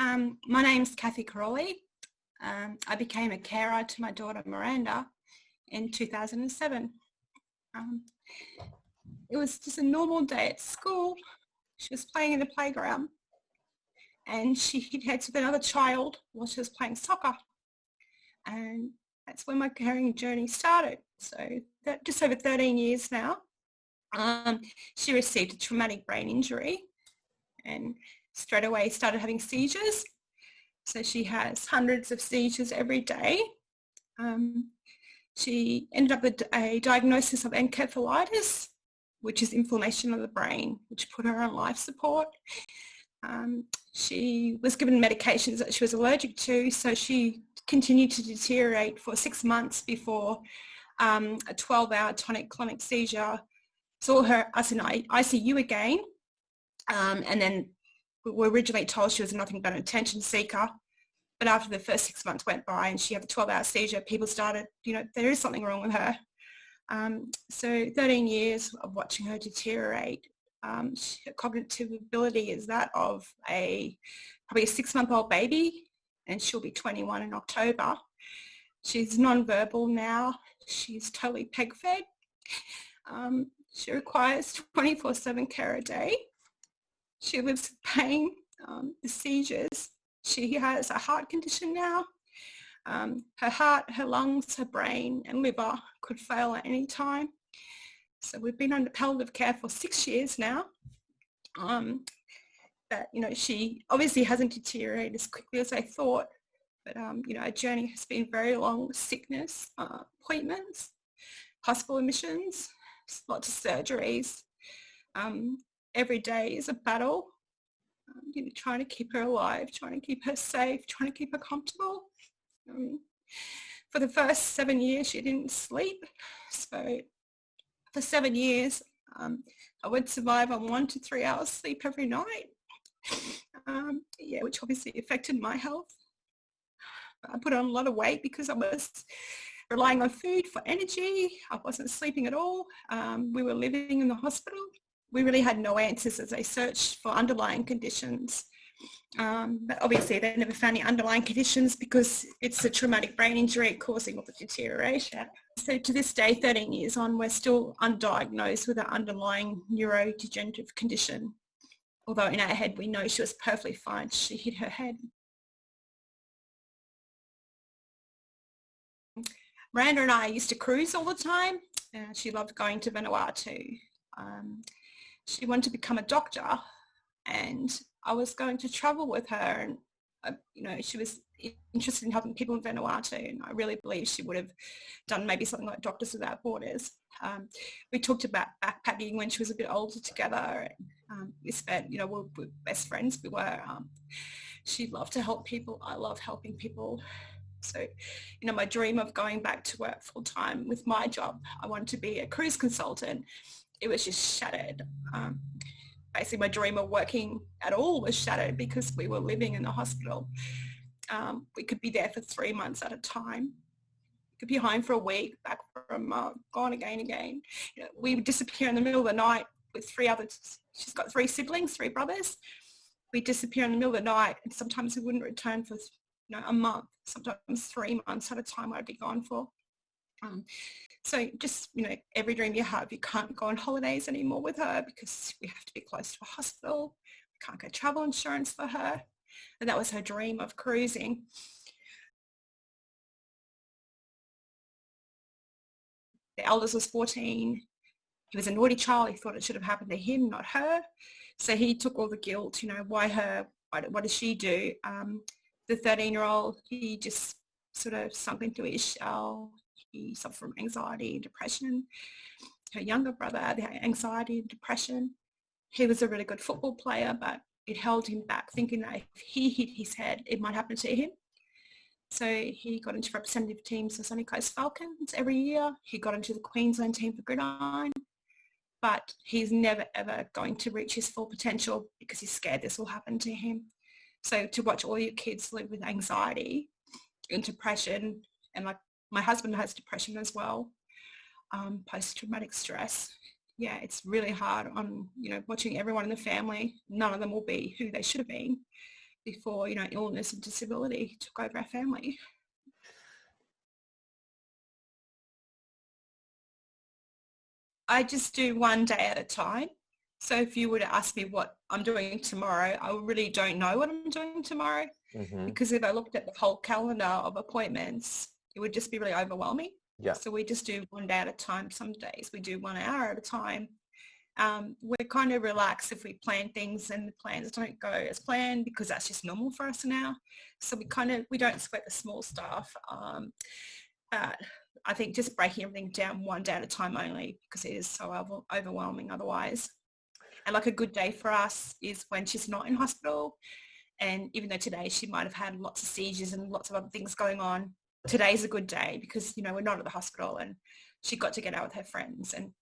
My name's Kathie. I became a carer to my daughter Miranda in 2007. It was just a normal day at school. She was playing in the playground and she hit heads with another child while she was playing soccer. And that's when my caring journey started. So that just over 13 years now. She received a traumatic brain injury and straight away started having seizures. So she has hundreds of seizures every day. She ended up with a diagnosis of encephalitis, which is inflammation of the brain, which put her on life support. She was given medications that she was allergic to, so she continued to deteriorate for 6 months before a 12-hour tonic-clonic seizure saw us in ICU again. And then we were originally told she was nothing but an attention seeker. But after the first 6 months went by and she had the 12-hour seizure, people started, there is something wrong with her. So 13 years of watching her deteriorate. Her cognitive ability is that of probably a 6-month-old baby, and she'll be 21 in October. She's non-verbal now. She's totally peg-fed. She requires 24/7 care a day. She lives with pain, the seizures. She has a heart condition now. Her heart, her lungs, her brain and liver could fail at any time. So we've been under palliative care for 6 years now. But, she obviously hasn't deteriorated as quickly as I thought. But, our journey has been very long with sickness, appointments, hospital admissions, lots of surgeries. Every day is a battle, trying to keep her alive, trying to keep her safe, trying to keep her comfortable. For the first 7 years, she didn't sleep. So for 7 years, I would survive on 1 to 3 hours sleep every night, which obviously affected my health. I put on a lot of weight because I was relying on food for energy. I wasn't sleeping at all. We were living in the hospital. We really had no answers as they searched for underlying conditions. But obviously they never found any underlying conditions because it's a traumatic brain injury causing all the deterioration. So to this day, 13 years on, we're still undiagnosed with an underlying neurodegenerative condition. Although in our head we know she was perfectly fine. She hit her head. Miranda and I used to cruise all the time. She loved going to Vanuatu. She wanted to become a doctor, and I was going to travel with her, and she was interested in helping people in Vanuatu, and I really believe she would have done maybe something like Doctors Without Borders. We talked about backpacking when she was a bit older together. We spent, we're best friends. We were. She loved to help people. I love helping people. So, my dream of going back to work full time with my job, I wanted to be a cruise consultant. It was just shattered. Basically, my dream of working at all was shattered because we were living in the hospital. We could be there for 3 months at a time. We could be home for a week, back from gone again. We would disappear in the middle of the night with 3 others. She's got 3 siblings, 3 brothers. We'd disappear in the middle of the night, and sometimes we wouldn't return for a month, sometimes 3 months at a time I'd be gone for. So just, every dream you have, you can't go on holidays anymore with her because we have to be close to a hospital. We can't get travel insurance for her. And that was her dream of cruising. The eldest was 14. He was a naughty child. He thought it should have happened to him, not her. So he took all the guilt, why her, what does she do? The 13-year-old, he just sort of sunk into his shell. He suffered from anxiety and depression. Her younger brother had anxiety and depression. He was a really good football player, but it held him back, thinking that if he hit his head, it might happen to him. So he got into representative teams for Sunny Coast Falcons every year. He got into the Queensland team for Gridiron. But he's never, ever going to reach his full potential because he's scared this will happen to him. So to watch all your kids live with anxiety and depression, and like my husband has depression as well, post-traumatic stress. Yeah, it's really hard on, watching everyone in the family. None of them will be who they should have been. before, illness and disability took over our family. I just do one day at a time. So if you were to ask me what I'm doing tomorrow, I really don't know what I'm doing tomorrow, because if I looked at the whole calendar of appointments, it would just be really overwhelming. Yeah. So we just do one day at a time. Some days we do 1 hour at a time. We're kind of relaxed if we plan things and the plans don't go as planned, because that's just normal for us now. So we don't sweat the small stuff. I think just breaking everything down one day at a time only, because it is so overwhelming otherwise. And like a good day for us is when she's not in hospital. And even though today she might have had lots of seizures and lots of other things going on, today's a good day because, we're not at the hospital and she got to get out with her friends. And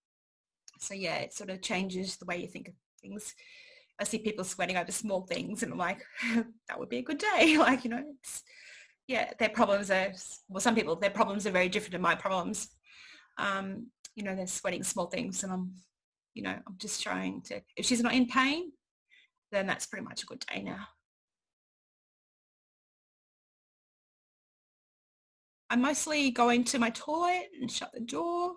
so, yeah, it sort of changes the way you think of things. I see people sweating over small things and I'm like, that would be a good day. Like, their problems are, some people, their problems are very different to my problems. They're sweating small things and I'm just trying to, if she's not in pain, then that's pretty much a good day now. I mostly go into my toilet and shut the door,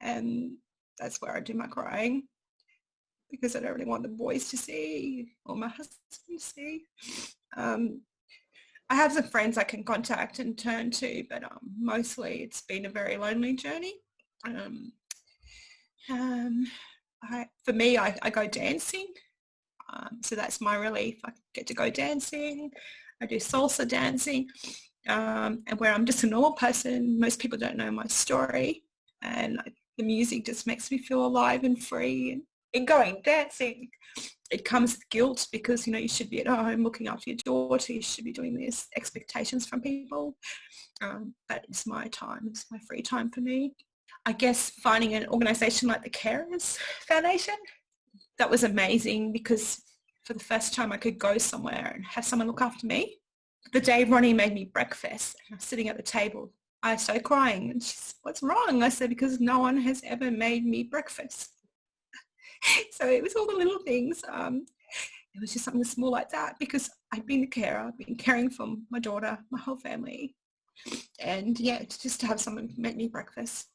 and that's where I do my crying, because I don't really want the boys to see or my husband to see. I have some friends I can contact and turn to, but mostly it's been a very lonely journey. For me, I go dancing. So that's my relief. I get to go dancing. I do salsa dancing. And where I'm just a normal person, most people don't know my story. And the music just makes me feel alive and free. And in going dancing, it comes with guilt because, you should be at home looking after your daughter. You should be doing this, expectations from people. But it's my time. It's my free time for me. I guess finding an organisation like the Carers Foundation, that was amazing because for the first time I could go somewhere and have someone look after me. The day Ronnie made me breakfast, and I was sitting at the table, I started crying. And she said, "What's wrong?" I said, "Because no one has ever made me breakfast." So it was all the little things. It was just something small like that because I'd been a carer. I've been caring for my daughter, my whole family. And yeah, just to have someone make me breakfast,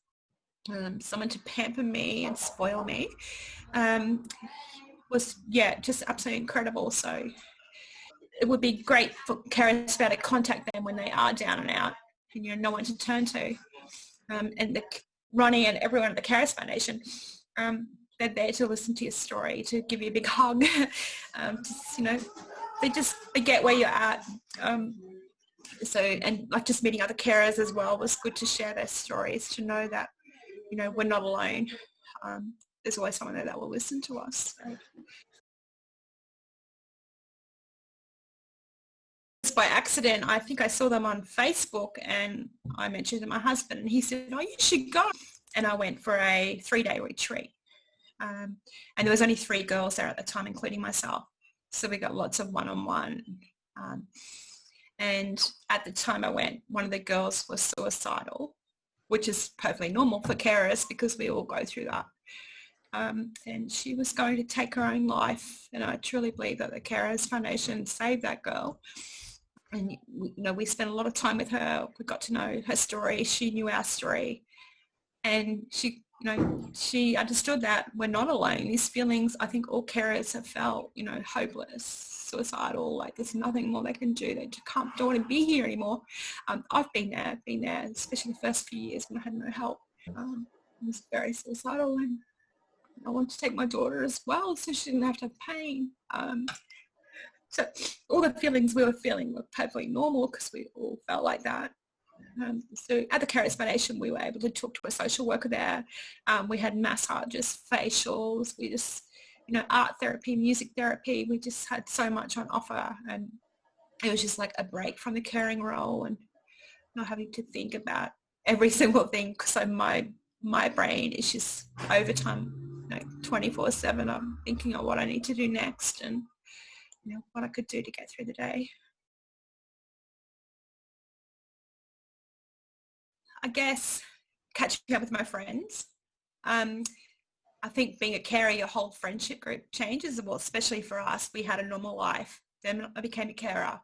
someone to pamper me and spoil me, was, just absolutely incredible. So it would be great for carers to contact them when they are down and out and, no one to turn to. And Ronnie and everyone at the Carers Foundation, they're there to listen to your story, to give you a big hug. They get where you're at. And like just meeting other carers as well was good to share their stories, to know that, we're not alone. There's always someone there that will listen to us. So. By accident, I think I saw them on Facebook and I mentioned to my husband and he said, "Oh, you should go." And I went for a 3-day retreat. And there was only 3 girls there at the time, including myself. So we got lots of one-on-one. And at the time I went, one of the girls was suicidal, which is perfectly normal for carers because we all go through that. And she was going to take her own life. And I truly believe that the Carers Foundation saved that girl. And, we spent a lot of time with her. We got to know her story. She knew our story. And she, she understood that we're not alone. These feelings, I think all carers have felt, hopeless, suicidal, like there's nothing more they can do. They just don't want to be here anymore. I've been there, especially the first few years when I had no help. I was very suicidal and I wanted to take my daughter as well so she didn't have to have pain. So all the feelings we were feeling were perfectly normal because we all felt like that. So at the Carers Foundation, we were able to talk to a social worker there. We had massages, facials, we just, art therapy, music therapy. We just had so much on offer, and it was just like a break from the caring role and not having to think about every single thing. So my brain is just overtime, 24/7. I'm thinking of what I need to do next and what I could do to get through the day. I guess catching up with my friends. I think being a carer, your whole friendship group changes. Well, especially for us, we had a normal life Then I became a carer,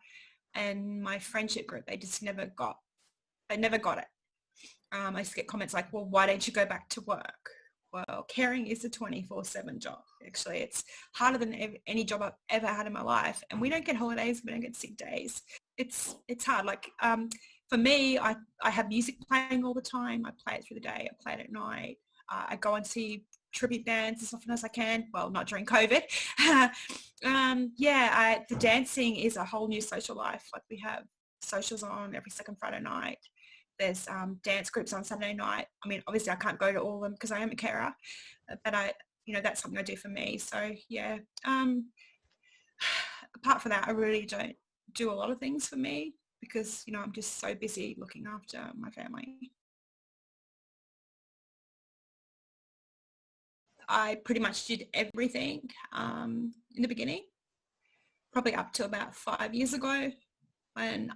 and my friendship group, they never got it. I used to get comments like, well, why don't you go back to work? Well, caring is a 24/7 job. Actually, it's harder than any job I've ever had in my life. And we don't get holidays. We don't get sick days. It's hard. Like for me, I have music playing all the time. I play it through the day. I play it at night. I go and see tribute bands as often as I can. Well, not during COVID. The dancing is a whole new social life. Like we have socials on every second Friday night. There's dance groups on Saturday night. I mean, obviously I can't go to all of them because I am a carer, but that's something I do for me. So yeah, apart from that, I really don't do a lot of things for me because, I'm just so busy looking after my family. I pretty much did everything in the beginning, probably up to about 5 years ago when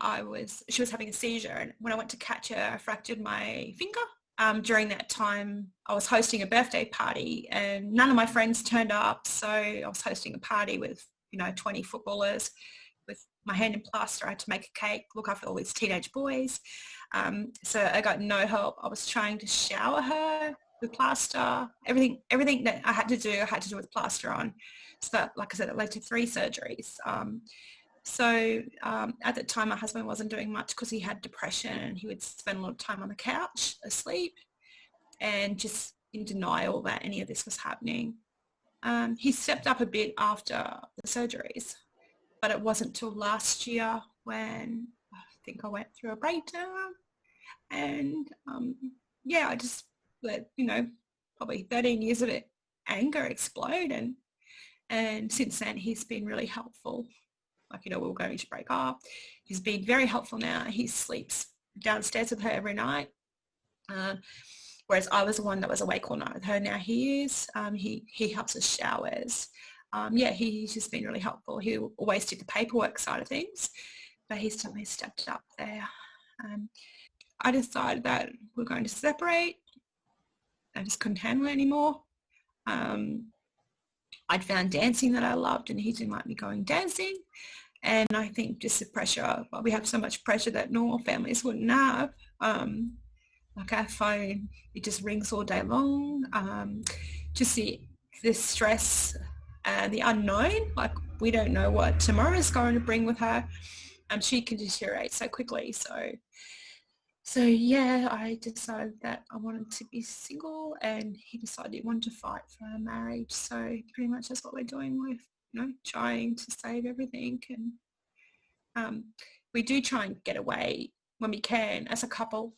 she was having a seizure, and when I went to catch her, I fractured my finger. During that time, I was hosting a birthday party and none of my friends turned up. So I was hosting a party with, 20 footballers with my hand in plaster. I had to make a cake, look after all these teenage boys. So I got no help. I was trying to shower her with plaster. Everything that I had to do with plaster on. So that, like I said, it led to 3 surgeries. So at the time, my husband wasn't doing much because he had depression and he would spend a lot of time on the couch asleep and just in denial that any of this was happening. He stepped up a bit after the surgeries, but it wasn't till last year when I think I went through a breakdown and I just let, probably 13 years of anger explode, and since then he's been really helpful. Like, we were going to break up. He's been very helpful now. He sleeps downstairs with her every night. Whereas I was the one that was awake all night with her. Now he is. He helps us showers. He's just been really helpful. He always did the paperwork side of things, but he's definitely stepped up there. I decided that we're going to separate. I just couldn't handle it anymore. I'd found dancing that I loved and he didn't like me going dancing. And I think just the pressure, we have so much pressure that normal families wouldn't have. Like our phone, it just rings all day long. Just the stress and the unknown, like we don't know what tomorrow is going to bring with her. She can deteriorate so quickly. So yeah, I decided that I wanted to be single and he decided he wanted to fight for our marriage. So pretty much that's what we're doing with, trying to save everything. And we do try and get away when we can as a couple,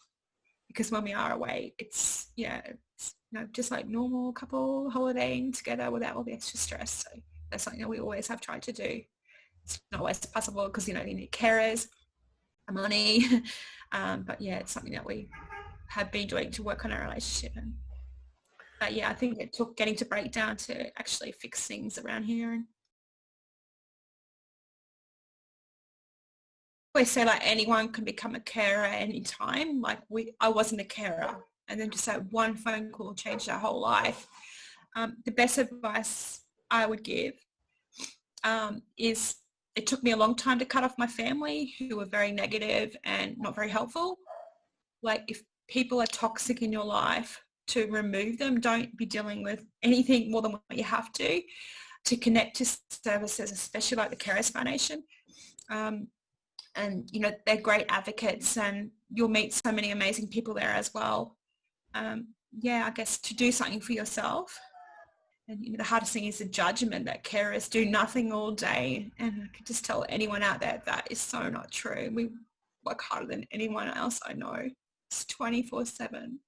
because when we are away, it's just like normal couple holidaying together without all the extra stress. So that's something that we always have tried to do. It's not always possible because, you need carers, money. But yeah, it's something that we have been doing to work on our relationship. But yeah, I think it took getting to breakdown to actually fix things around here. And I always say, like, anyone can become a carer at any time. Like I wasn't a carer, and then just that one phone call changed our whole life. The best advice I would give is it took me a long time to cut off my family who were very negative and not very helpful. Like, if people are toxic in your life, to remove them. Don't be dealing with anything more than what you have to connect to services, especially like the Carers Foundation. And, they're great advocates and you'll meet so many amazing people there as well. I guess to do something for yourself. And the hardest thing is the judgment that carers do nothing all day. And I could just tell anyone out there that is so not true. We work harder than anyone else I know. It's 24/7.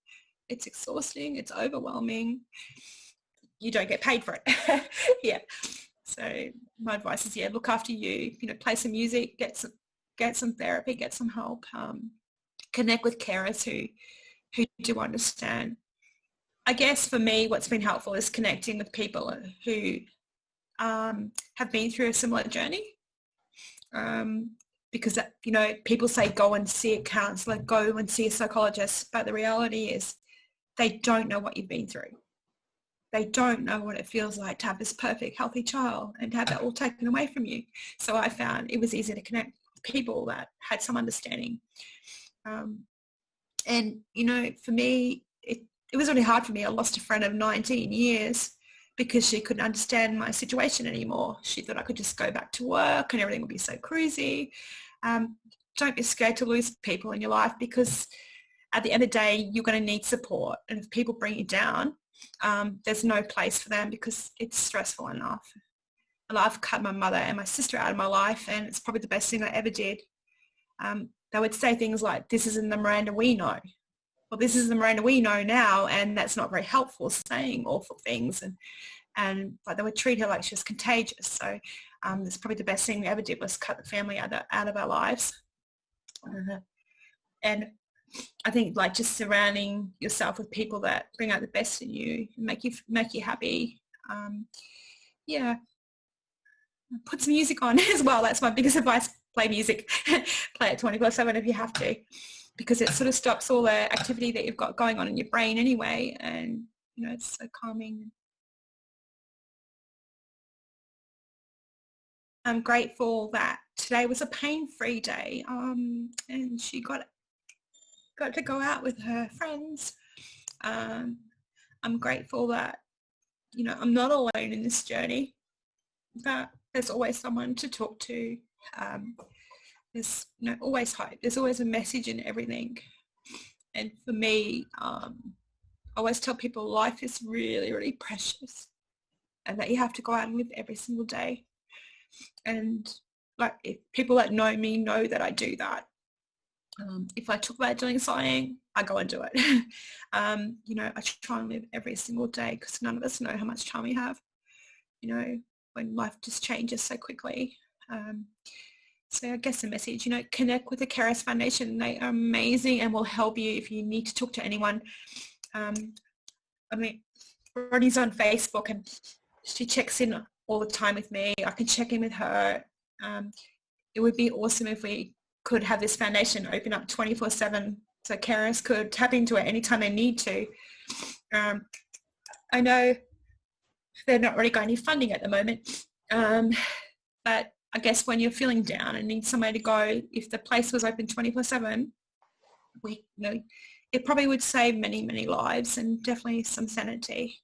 It's exhausting. It's overwhelming. You don't get paid for it. Yeah. So my advice is, look after you. Play some music, get some therapy, get some help. Connect with carers who do understand. I guess for me, what's been helpful is connecting with people who have been through a similar journey. Because, people say go and see a counsellor, go and see a psychologist, but the reality is they don't know what you've been through. they don't know what it feels like to have this perfect, healthy child and to have that all taken away from you. So I found it was easy to connect with people that had some understanding. And, you know, for me, it was really hard for me. I lost a friend of 19 years because she couldn't understand my situation anymore. She thought I could just go back to work and everything would be so cruisy. Don't be scared to lose people in your life, because at the end of the day, you're going to need support. And if people bring you down, there's no place for them because it's stressful enough. And I've cut my mother and my sister out of my life, and it's probably the best thing I ever did. They would say things like, this isn't the Miranda we know. Well, this is the Miranda we know now, and that's not very helpful, saying awful things. And like, they would treat her like she was contagious. So it's probably the best thing we ever did was cut the family out of our lives. And I think like just surrounding yourself with people that bring out the best in you, make you happy. Yeah. Put some music on as well. That's my biggest advice. Play music. Play it 24/7 if you have to, because it sort of stops all the activity that you've got going on in your brain anyway. And, you know, it's so calming. I'm grateful that today was a pain-free day, and she got to go out with her friends. I'm grateful that, you know, I'm not alone in this journey, that there's always someone to talk to. There's, you know, always hope. There's always a message in everything. And for me, I always tell people life is really, really precious, and that you have to go out and live every single day. And like, if people that know me know that I do that. If I talk about doing something, I go and do it. You know, I try and live every single day, because none of us know how much time we have, you know, when life just changes so quickly. So I guess the message, you know, connect with the Keras Foundation. They are amazing and will help you if you need to talk to anyone. I mean, Ronnie's on Facebook and she checks in all the time with me. I can check in with her. It would be awesome if we could have this foundation open up 24/7 so carers could tap into it anytime they need to. I know they're not really got any funding at the moment, but I guess when you're feeling down and need somewhere to go, if the place was open 24/7, you know, it probably would save many, many lives and definitely some sanity.